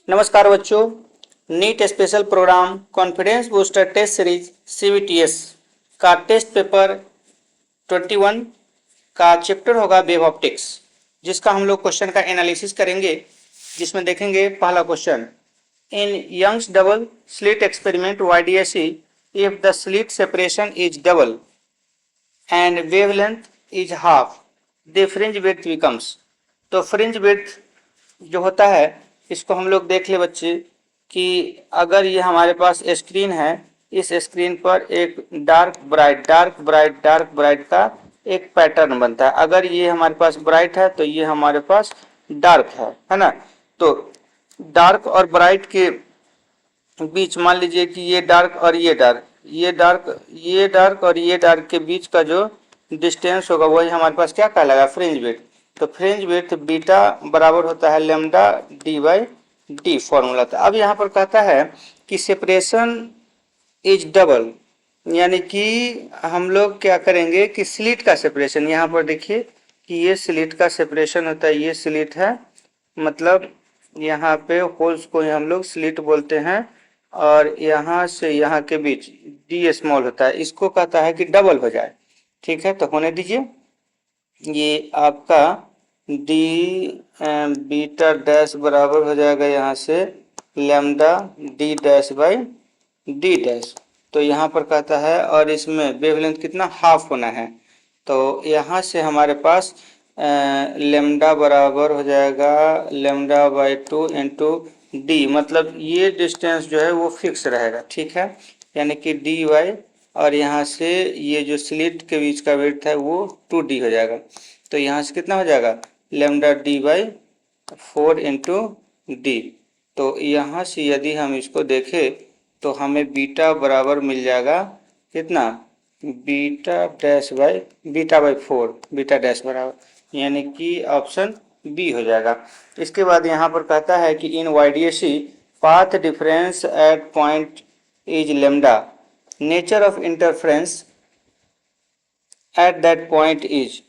नमस्कार बच्चों, NEET special program confidence booster test series CBTS का टेस्ट पेपर 21 का चैप्टर होगा वेव ऑप्टिक्स, जिसका हम लोग क्वेश्चन का एनालिसिस करेंगे। जिसमें देखेंगे पहला question, in Young's double slit experiment YDSE if the slit separation is double and wavelength is half the fringe width becomes. तो फ्रिंज विड्थ जो होता है इसको हम लोग देख ले बच्चे कि अगर ये हमारे पास स्क्रीन है, इस स्क्रीन पर एक डार्क ब्राइट का एक पैटर्न बनता है। अगर ये हमारे पास ब्राइट है तो ये हमारे पास डार्क है ना। तो डार्क और ब्राइट के बीच मान लीजिए कि ये डार्क और ये डार्क और ये डार्क के बीच का जो डिस्टेंस होगा वही हमारे पास क्या कहलाएगा, फ्रिंज विड्थ। तो फ्रिंज विड्थ बीटा बराबर होता है lambda D by D formula था। अब यहाँ पर कहता है कि सेपरेशन इज डबल, यानी कि हम लोग क्या करेंगे कि स्लिट का सेपरेशन, यहाँ पर देखिए कि ये स्लिट का सेपरेशन होता है, ये स्लिट है, मतलब यहाँ पे होल्स को हम लोग स्लिट बोलते हैं, और यहाँ से यहाँ के बीच डी स्मॉल होता है, इसको कहता है कि डबल हो जाए। ठीक है, तो होने दीजिए। ये आपका डी बीटा डैश बराबर हो जाएगा यहाँ से lambda D dash by D dash. तो यहाँ पर कहता है, और इसमें वेवलेंथ कितना, हाफ होना है। तो यहाँ से हमारे पास लैम्डा बराबर हो जाएगा लैम्डा बाई 2 इंटू डी, मतलब ये डिस्टेंस जो है वो फिक्स रहेगा। ठीक है, यानी कि डी वाई, और यहाँ से ये जो स्लिट के बीच का विड्थ है वो 2D हो जाएगा। तो यहाँ से कितना हो जाएगा, lambda D by 4 into D. तो यहाँ से यदि हम इसको देखें तो हमें बीटा बराबर मिल जाएगा कितना, beta dash by beta by 4, beta dash बराबर, यानी कि ऑप्शन बी हो जाएगा। इसके बाद यहाँ पर कहता है कि इन YDSE path difference at point is lambda, nature of interference at that point is.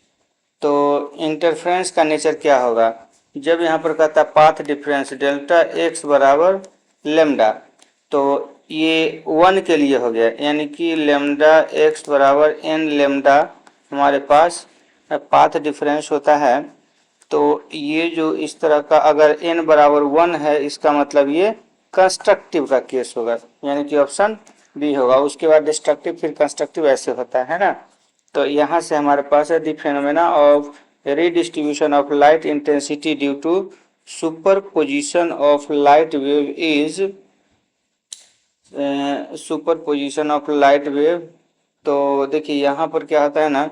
तो इंटरफ्रेंस का नेचर क्या होगा, जब यहाँ पर कहता है पाथ डिफरेंस डेल्टा एक्स बराबर लेमडा, तो ये 1 के लिए हो गया, यानी कि लेमडा एक्स बराबर एन लेमडा हमारे पास पाथ डिफरेंस होता है। तो ये जो इस तरह का अगर n बराबर 1 है, इसका मतलब ये कंस्ट्रक्टिव का केस होगा, यानी कि ऑप्शन बी होगा। उसके बाद डिस्ट्रक्टिव, फिर कंस्ट्रक्टिव, ऐसे होता है ना। तो यहाँ से हमारे पास है the phenomena of redistribution of light intensity due to superposition of light wave is superposition of light wave. तो देखिए यहाँ पर क्या होता है ना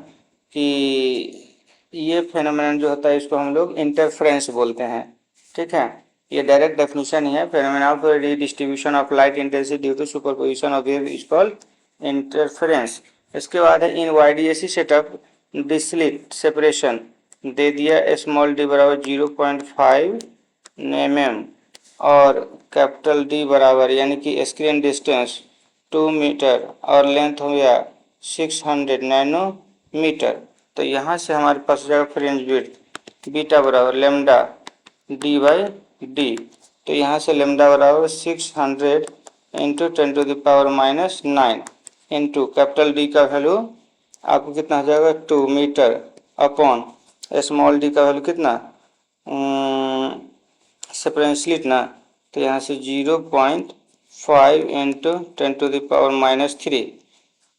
कि ये फेनोमेना जो होता है इसको हम लोग इंटरफ्रेंस बोलते हैं। ठीक है, ये डायरेक्ट डेफिनेशन ही है, phenomena of redistribution of light intensity due to superposition of wave is called interference. इसके बाद है in YDSE setup the slit separation दे दिया स्मॉल डी बराबर 0.5 mm और कैपिटल डी बराबर यानी कि स्क्रीन डिस्टेंस 2 मीटर और लेंथ हो गया 600 नैनोमीटर। तो यहाँ से हमारे पास हो जाएगा फ्रिंज विड्थ बीटा बराबर लेमडा डी बाई डी। तो यहाँ से लेमडा बराबर 600 इंटू 10⁻⁻9 इंटू कैपिटल डी का वैल्यू आपको कितना हो जाएगा 2 मीटर अपॉन स्मॉल डी का वैल्यू कितना सेपरेशन स्लिट ना, तो यहाँ से 0.5 इंटू 10⁻⁻3।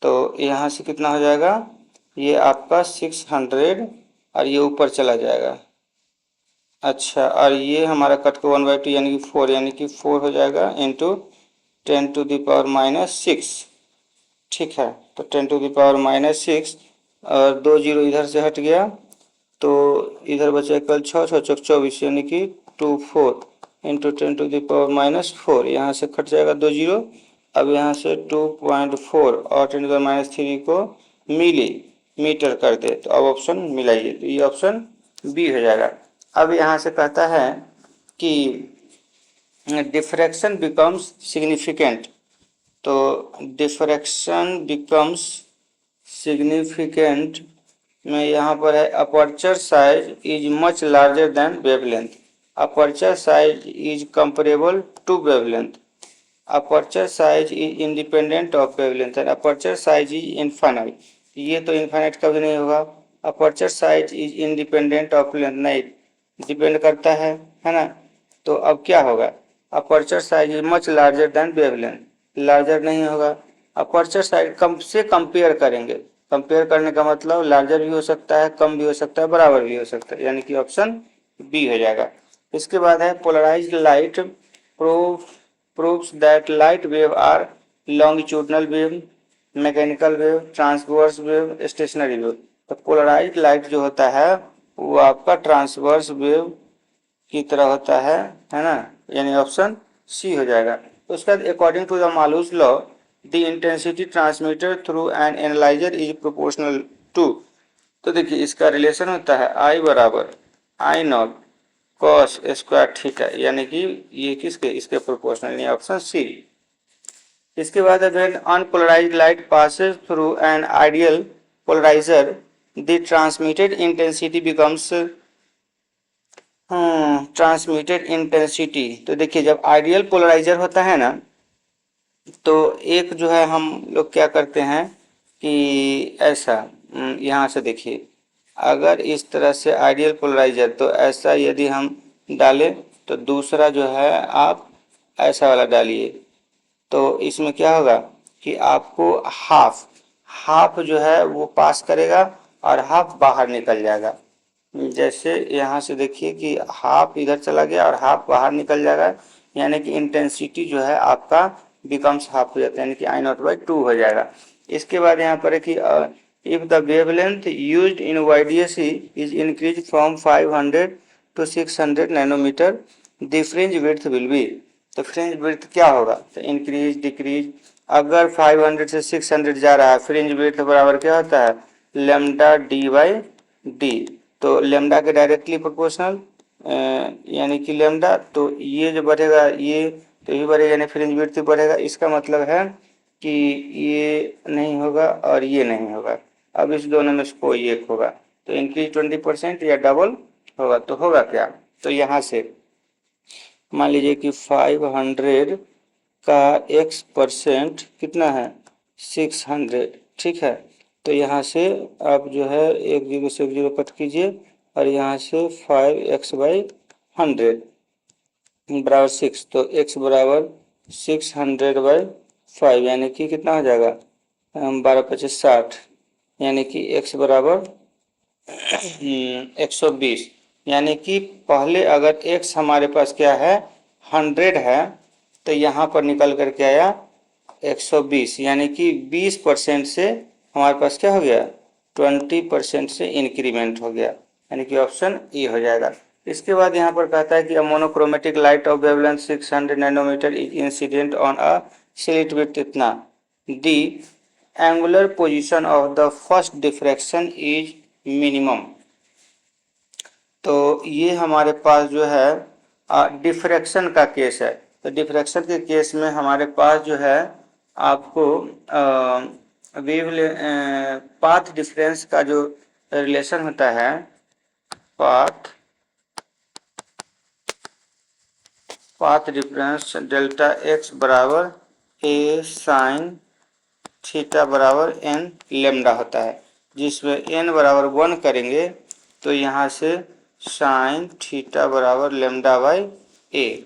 तो यहाँ से कितना हो जाएगा, ये आपका 600 और ये ऊपर चला जाएगा। अच्छा, और ये हमारा कट को 1/2 यानी कि 4, यानी कि 4 हो जाएगा इंटू 10⁻⁻6। ठीक है, तो 10⁻⁻6 और 2 जीरो इधर से हट गया, तो इधर बचा कल 6 6 24 यानी कि 24 इंटू 10⁻⁻4, यहाँ से कट जाएगा 2 जीरो। अब यहाँ से 2.4 और 10⁻⁻3 को मिलीमीटर कर दे, तो अब ऑप्शन मिलाइए, तो ये ऑप्शन बी हो जाएगा। अब यहाँ से कहता है कि डिफ्रैक्शन बिकम्स सिग्निफिकेंट। तो डिफ्रैक्शन बिकम्स सिग्निफिकेंट में यहाँ पर है aperture size is much larger than wavelength. aperture size is comparable to wavelength. Aperture size is independent of wavelength and aperture size is infinite. ये तो इनफाइनाइट कभी नहीं होगा. Aperture size is independent of length, नहीं, depend करता है ना. तो अब क्या होगा, aperture size is much larger than wavelength, larger नहीं होगा. अपर्चर साइज कम से कंपेयर करेंगे, कंपेयर करने का मतलब लार्जर भी हो सकता है, कम भी हो सकता है, बराबर भी हो सकता है, यानी कि ऑप्शन बी हो जाएगा. इसके बाद है polarised light proves that light wave are longitudinal wave, mechanical wave, transverse wave, stationary wave. तो पोलराइज्ड लाइट जो होता है वो आपका ट्रांसवर्स वेव की तरह होता है ना, यानी ऑप्शन सी हो जाएगा. उसके बाद according to the Malus law the intensity transmitted through an analyser is proportional to. तो देखिए इसका रिलेशन होता है I बराबर I naught cos square theta, यानी कि ये किसके, इसके प्रोपोर्शनल, यानी ऑप्शन सी. इसके बाद when unpolarised light passes through an ideal polariser the transmitted intensity becomes transmitted intensity. तो देखिए जब आइडियल पोलराइजर होता है ना, तो एक जो है हम लोग क्या करते हैं कि ऐसा, यहाँ से देखिए, अगर इस तरह से आइडियल पोलराइजर, तो ऐसा यदि हम डालें तो दूसरा जो है आप ऐसा वाला डालिए, तो इसमें क्या होगा कि आपको हाफ हाफ जो है वो पास करेगा और हाफ बाहर निकल जाएगा. जैसे यहाँ से देखिए कि हाफ इधर चला गया और हाफ बाहर निकल जाएगा, यानी कि इंटेंसिटी जो है आपका बिकम्स हाफ हो जाता है, यानी कि I0/2 हो जाएगा. इसके बाद यहाँ पर है कि if the wavelength used in YDAC is increase from 500 to 600 nanometre the fringe width will be. तो फ्रिंज विड्थ क्या होगा, तो इंक्रीज डिक्रीज. अगर 500 से 600 जा रहा है, फ्रिंज विड्थ बराबर क्या होता है, लेमडा d/d. तो लेमडा के डायरेक्टली प्रोपोर्शनल, यानी कि लेमडा, तो ये जो बढ़ेगा ये तो ये बढ़ेगा, यानी फ्रिंज विड्थ बढ़ेगा. इसका मतलब है कि ये नहीं होगा और ये नहीं होगा. अब इस दोनों में से कोई एक होगा, तो इंक्रीज 20% या डबल होगा. तो होगा क्या, तो यहाँ से मान लीजिए कि 500 का x% कितना है, 600, ठीक है. तो यहाँ से आप जो है एक जीरो से एक जीरो कट कीजिए और यहाँ से 5x/100 बराबर 6, तो x बराबर 600/5, यानी कि कितना हो जाएगा, 12×5=60, यानी कि x बराबर 120. यानी कि पहले अगर x हमारे पास क्या है 100 है, तो यहाँ पर निकल कर के आया 120, यानी कि 20% से हमारे पास क्या हो गया, 20% से इंक्रीमेंट हो गया, यानी कि ऑप्शन ए हो जाएगा. इसके बाद यहाँ पर कहता है कि monochromatic light of wavelength 600 nanometre is incident on a slit width इतना. The angular position of the first diffraction is minimum. तो ये हमारे पास जो है डिफ्रैक्शन का केस है. तो डिफ्रैक्शन के केस में हमारे पास जो है आपको पाथ डिफरेंस का जो रिलेशन होता है, पाथ डिफरेंस डेल्टा x बराबर a साइन थीटा बराबर n लेमडा होता है, जिसमें n बराबर 1 करेंगे तो यहाँ से साइन थीटा बराबर λ/a.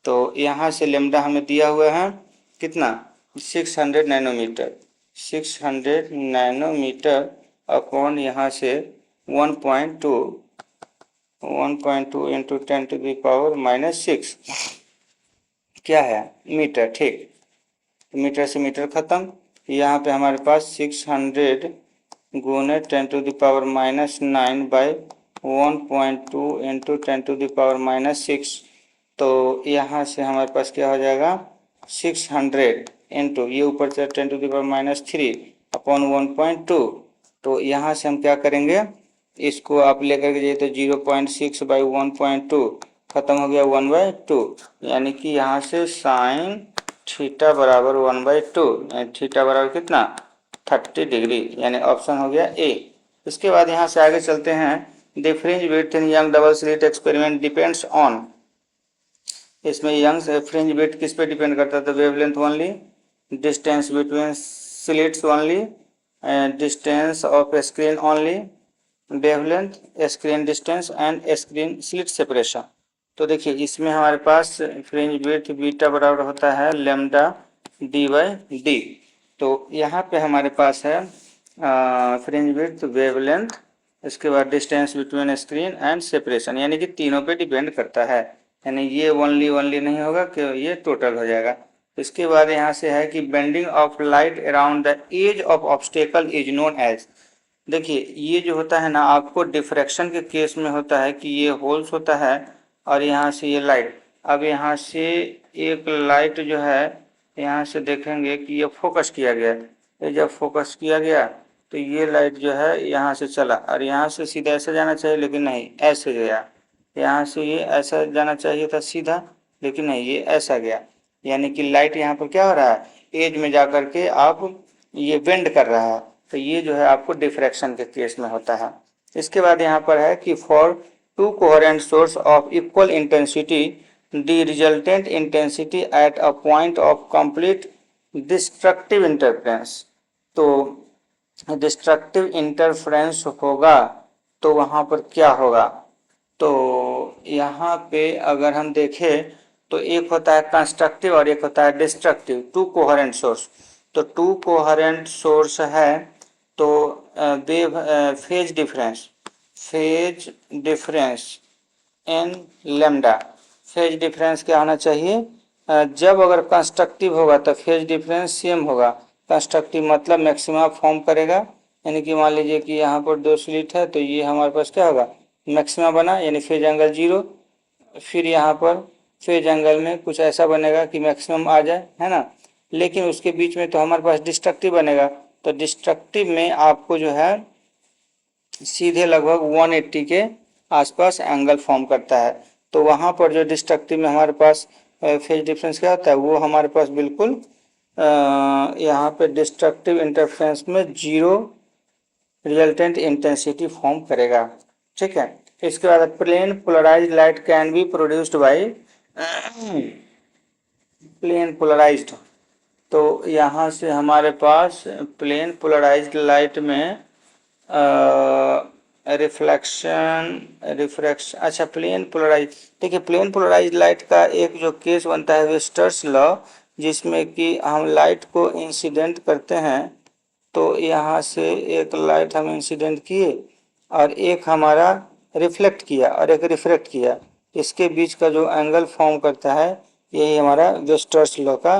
तो यहाँ से लेमडा हमें दिया हुआ है कितना, 600 नैनोमीटर, 600 नैनोमीटर अपॉन यहाँ से 1.2 इंटू 10⁻⁻⁶ क्या है, मीटर, ठीक. मीटर से मीटर खत्म. यहाँ पे हमारे पास 600 गुने 10⁻⁹/1.2 इंटू 10⁻⁻⁶. तो यहाँ से हमारे पास क्या हो जाएगा, 600 इंटू ये ऊपर से 10⁻³ अपॉन 1.2. तो यहाँ से हम क्या करेंगे, इसको आप लेकर के जाइए तो 0.6/1.2 खत्म हो गया 1/2, यानी कि यहाँ से साइन थीटा बराबर 1/2, यानी थीटा बराबर कितना, 30 डिग्री, यानी ऑप्शन हो गया ए. इसके बाद यहाँ से आगे चलते हैं. The fringe width in young double slit experiment depends on. इसमें यंग्स फ्रिंज विड्थ किस पे डिपेंड करता है? तो wavelength only, distance between slits only, distance of screen only, wavelength, screen distance and screen slit separation. तो देखिए इसमें हमारे पास फ्रिंज विड्थ बीटा बराबर होता है लेमडा डी बाई डी। तो यहाँ पे हमारे पास है फ्रिंज विड्थ, वेवलेंथ, इसके बाद distance between screen and separation, यानी कि तीनों पे डिपेंड करता है, यानी ये ओनली नहीं होगा कि ये टोटल हो जाएगा। इसके बाद यहाँ से है कि bending of light around the edge of obstacle is known as. देखिए ये जो होता है ना, आपको डिफ्रैक्शन के केस में होता है कि ये होल्स होता है और यहाँ से ये लाइट, अब यहाँ से एक लाइट जो है यहाँ से देखेंगे कि ये फोकस किया गया, ये जब फोकस किया गया तो ये लाइट जो है यहाँ से चला और यहाँ से सीधा ऐसे जाना चाहिए लेकिन नहीं ऐसे गया, यहाँ से ये ऐसा जाना चाहिए था सीधा लेकिन नहीं ये ऐसा गया, यानी कि लाइट यहाँ पर क्या हो रहा है, एज में जा कर के आप ये बेंड कर रहा है, तो ये जो है आपको डिफ्रैक्शन के केस में होता है। इसके बाद यहाँ पर है कि for to coherent source of equal intensity the resultant intensity at a point of complete destructive interference. तो डिस्ट्रक्टिव इंटरफेरेंस होगा तो वहाँ पर क्या होगा, तो यहाँ पे अगर हम देखें तो एक होता है कंस्ट्रक्टिव और एक होता है डिस्ट्रक्टिव, टू कोहेरेंट सोर्स। तो टू कोहेरेंट सोर्स है तो wave phase difference in lambda, phase difference क्या होना चाहिए, जब अगर कंस्ट्रक्टिव होगा तो फेज डिफरेंस सेम होगा। कंस्ट्रक्टिव मतलब मैक्सिमा फॉर्म करेगा, यानी कि मान लीजिए कि यहाँ पर दो स्लिट है तो ये हमारे पास क्या होगा, मैक्सिमा बना यानी फेज एंगल 0, फिर यहाँ पर फेज एंगल में कुछ ऐसा बनेगा कि मैक्सिमम आ जाए, है ना, लेकिन उसके बीच में तो हमारे पास डिस्ट्रक्टिव बनेगा, तो डिस्ट्रक्टिव में आपको जो है सीधे लगभग 180 के आसपास एंगल फॉर्म करता है। तो वहाँ पर जो डिस्ट्रक्टिव में हमारे पास फेज डिफरेंस क्या होता है, वो हमारे पास बिल्कुल यहाँ पे डिस्ट्रक्टिव इंटरफेरेंस में 0 रिजल्टेंट इंटेंसिटी फॉर्म करेगा। ठीक है, इसके बाद plane polarised light can be produced by plane polarised. तो यहाँ से हमारे पास प्लेन पोलराइज्ड लाइट में रिफ्रैक्शन, अच्छा प्लेन पोलराइज, देखिए प्लेन पोलराइज लाइट का एक जो केस बनता है वेस्टर्स लॉ, जिसमें कि हम लाइट को इंसिडेंट करते हैं, तो यहाँ से एक लाइट हम इंसिडेंट किए और एक हमारा रिफ्लेक्ट किया और एक रिफ्रैक्ट किया, इसके बीच का जो एंगल फॉर्म करता है यही हमारा वेस्टर्स लॉ का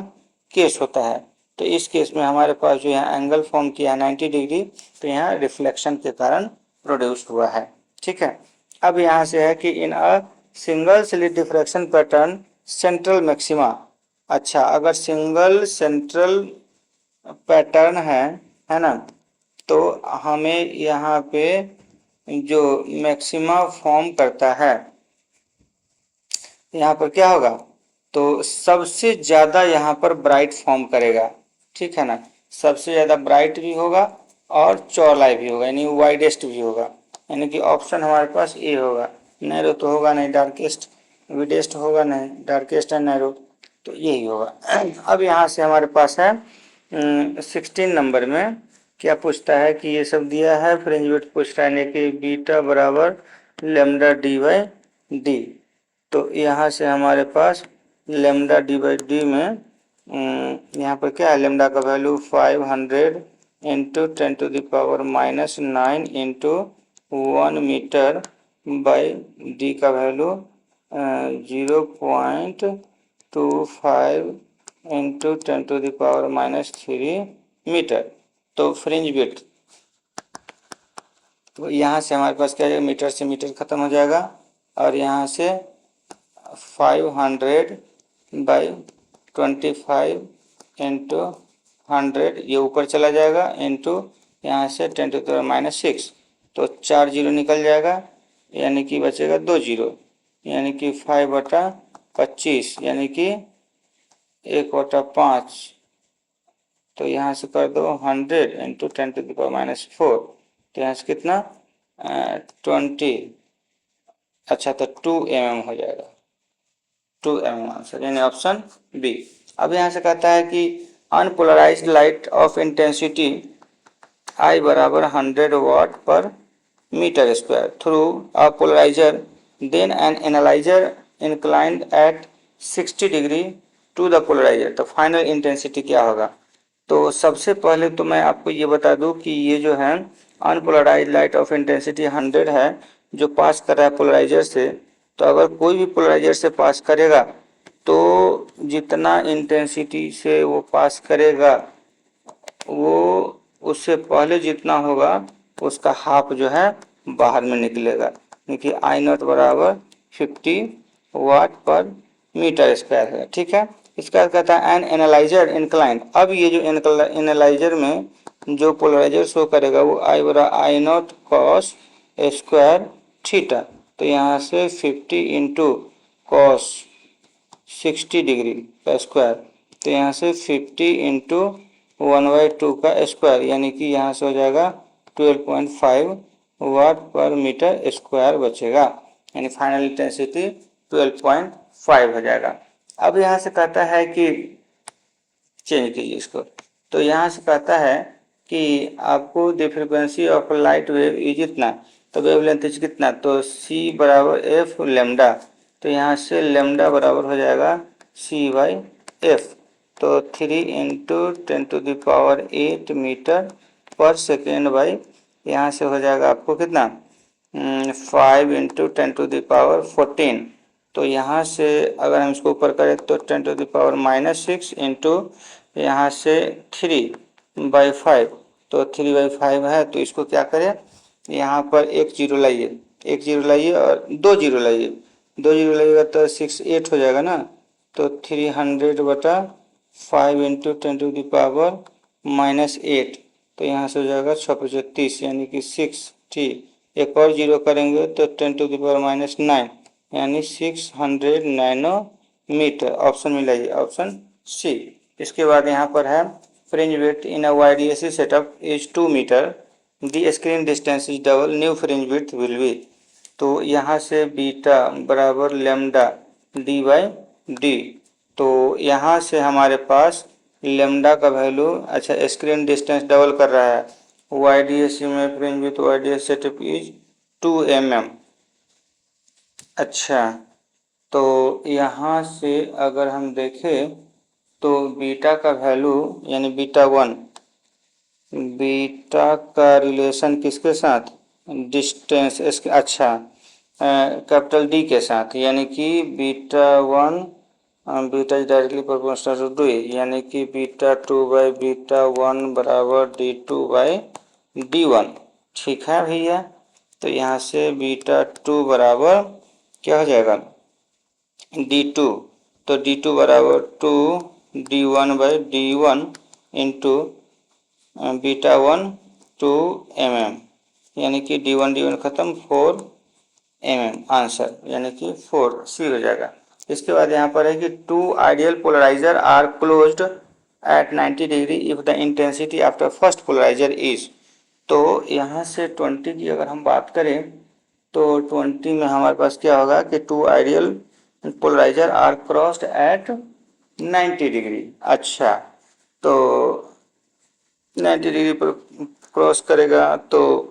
केस होता है। तो इस केस में हमारे पास जो यहाँ एंगल फॉर्म किया 90 डिग्री, तो यहाँ रिफ्लेक्शन के कारण प्रोड्यूस हुआ है। ठीक है, अब यहाँ से है कि in a single slit diffraction pattern central maxima, अच्छा अगर सिंगल सेंट्रल पैटर्न है ना, तो हमें यहाँ पे जो मैक्सिमा फॉर्म करता है यहाँ पर क्या होगा, तो सबसे ज़्यादा यहाँ पर ब्राइट फॉर्म करेगा। ठीक है ना, सबसे ज़्यादा ब्राइट भी होगा और चौड़ाई भी होगा, यानी वाइडेस्ट भी होगा, यानी कि ऑप्शन हमारे पास ए होगा। नैरो तो होगा नहीं, डार्केस्ट, विडेस्ट होगा नहीं, डार्केस्ट एंड नैरो, तो यही होगा। अब यहाँ से हमारे पास है 16 नंबर में क्या पूछता है कि ये सब दिया है, फ्रिंज विड्थ पूछ रहा है कि बीटा बराबर लेमडा डी बाई डी। तो यहाँ से हमारे पास लेमडा डी बाई डी में यहाँ पर क्या है, लेमडा का value 500 into 10⁻⁻9 into 1 metre by d का वैल्यू 0.25 इंटू 10⁻³ मीटर। तो फ्रिंज विड्थ, तो यहाँ से हमारे पास क्या जाएगा, मीटर से मीटर खत्म हो जाएगा और यहाँ से 500 बाई 25 इंटू 100 ये ऊपर चला जाएगा, इंटू यहाँ से 10⁻⁻6, तो 4 जीरो निकल जाएगा, यानी कि बचेगा 2 जीरो, यानी कि 5/25 यानी कि 1/5। तो यहाँ से कर दो 100 इंटू 10⁻⁴, तो यहाँ से कितना 20, अच्छा तो 2 mm हो जाएगा। 2 mm आंसर, यानी ऑप्शन बी। अब यहाँ से कहता है कि unpolarised light of intensity I बराबर 100 वाट पर metre square through a polariser, then an analyser inclined at 60 degree to the polariser, तो फाइनल इंटेंसिटी क्या होगा। तो सबसे पहले तो मैं आपको ये बता दूं कि ये जो है अनपोलराइज लाइट ऑफ इंटेंसिटी 100 है जो पास कर रहा है पोलराइजर से। तो अगर कोई भी पोलराइजर से पास करेगा तो जितना इंटेंसिटी से वो पास करेगा वो उससे पहले जितना होगा उसका हाफ जो है बाहर में निकलेगा, क्योंकि आई नॉट बराबर 50 वाट पर मीटर स्क्वायर है। ठीक है, इसका कहता है एन एनालाइजर इंक्लाइंड। अब ये जो एनालाइजर में जो पोलराइजर शो करेगा वो आई नॉट कॉस स्क्वायर थीटा, तो यहाँ से 50 इंटू कॉस 60 डिग्री का स्क्वायर, तो यहाँ से 50 इंटू 1/2 का स्क्वायर, यानी कि यहाँ से हो जाएगा 12.5 वाट पर मीटर स्क्वायर बचेगा, यानी फाइनल इंटेंसिटी 12.5 हो जाएगा। अब यहाँ से कहता है कि चेंज कीजिए इसको, तो यहाँ से कहता है कि आपको the frequency of light wave is इतना, तो वेवलेंथ इज कितना, तो c बराबर एफ लेमडा, तो यहाँ से लेमडा बराबर हो जाएगा c/f, तो 3 इंटू 10⁸ मीटर पर सेकेंड बाई, यहाँ से हो जाएगा आपको कितना 5 इंटू 10⁻14, तो यहाँ से अगर हम इसको ऊपर करें तो 10⁻⁻6 इंटू यहाँ से 3/5, तो 3/5 है, तो इसको क्या करें यहाँ पर एक जीरो लाइए, एक जीरो लाइए और दो जीरो लाइए, दो जीरो लाइएगा तो 68 हो जाएगा ना, तो 300/5 इंटू 10⁻⁻8, तो यहाँ से हो जाएगा 635, यानी कि 60, एक और जीरो करेंगे तो 10⁻⁻9, यानी 600 नैनोमीटर। ऑप्शन मिलाइए, ऑप्शन सी। इसके बाद यहाँ पर है fringe width in a YDAC setup is 2 metre, the screen distance is double, new fringe width will be, तो यहाँ से बीटा बराबर लेमडा d/d, तो यहाँ से हमारे पास लेमडा का वैल्यू, अच्छा स्क्रीन डिस्टेंस डबल कर रहा है, YDAC में fringe width YDAC setup is 2 mm। अच्छा, तो यहाँ से अगर हम देखें तो बीटा का वैल्यू यानी बीटा1, बीटा का रिलेशन किसके साथ, डिस्टेंस इसके, अच्छा कैपिटल डी के साथ, यानी कि बीटा1 beta is directly proportional to d, यानी कि बीटा2/बीटा1 बराबर d2/d1। ठीक है भैया, तो यहाँ से बीटा2 बराबर क्या हो जाएगा d2, तो d2 बराबर 2 d1/d1 इंटू बीटा1 2 mm, यानी कि d1 खत्म 4 mm आंसर, यानी कि 4C हो जाएगा। इसके बाद यहाँ पर है कि 2 ideal polariser are closed at 90 degree if the intensity after first polariser is, तो यहाँ से 20 की अगर हम बात करें तो 20 में हमारे पास क्या होगा कि 2 ideal polariser are crossed at 90 degree. अच्छा, तो 90 डिग्री पर क्रॉस करेगा तो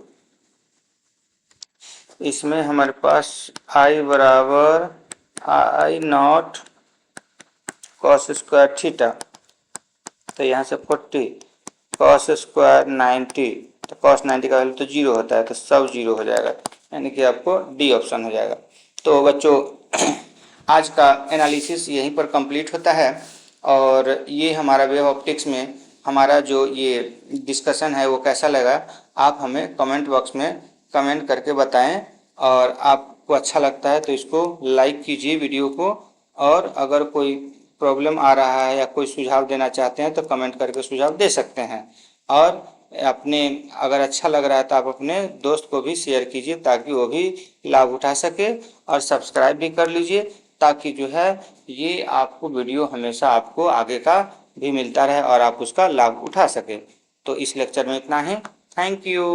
इसमें हमारे पास I बराबर I naught cos square theta, तो यहाँ से 40 कॉस स्क्वायर 90, तो कॉस 90 का वैल्यू तो जीरो होता है, तो सब जीरो हो जाएगा, यानी कि आपको डी ऑप्शन हो जाएगा। तो बच्चों आज का एनालिसिस यहीं पर कंप्लीट होता है, और ये हमारा वेव ऑप्टिक्स में हमारा जो ये डिस्कशन है वो कैसा लगा आप हमें कमेंट बॉक्स में कमेंट करके बताएं, और आपको अच्छा लगता है तो इसको लाइक कीजिए वीडियो को, और अगर कोई प्रॉब्लम आ रहा है या कोई सुझाव देना चाहते हैं तो कमेंट करके सुझाव दे सकते हैं, और अपने अगर अच्छा लग रहा है तो आप अपने दोस्त को भी शेयर कीजिए ताकि वो भी लाभ उठा सके, और सब्सक्राइब भी कर लीजिए ताकि जो है ये आपको वीडियो हमेशा आपको आगे का भी मिलता रहे और आप उसका लाभ उठा सके। तो इस लेक्चर में इतना ही, थैंक यू।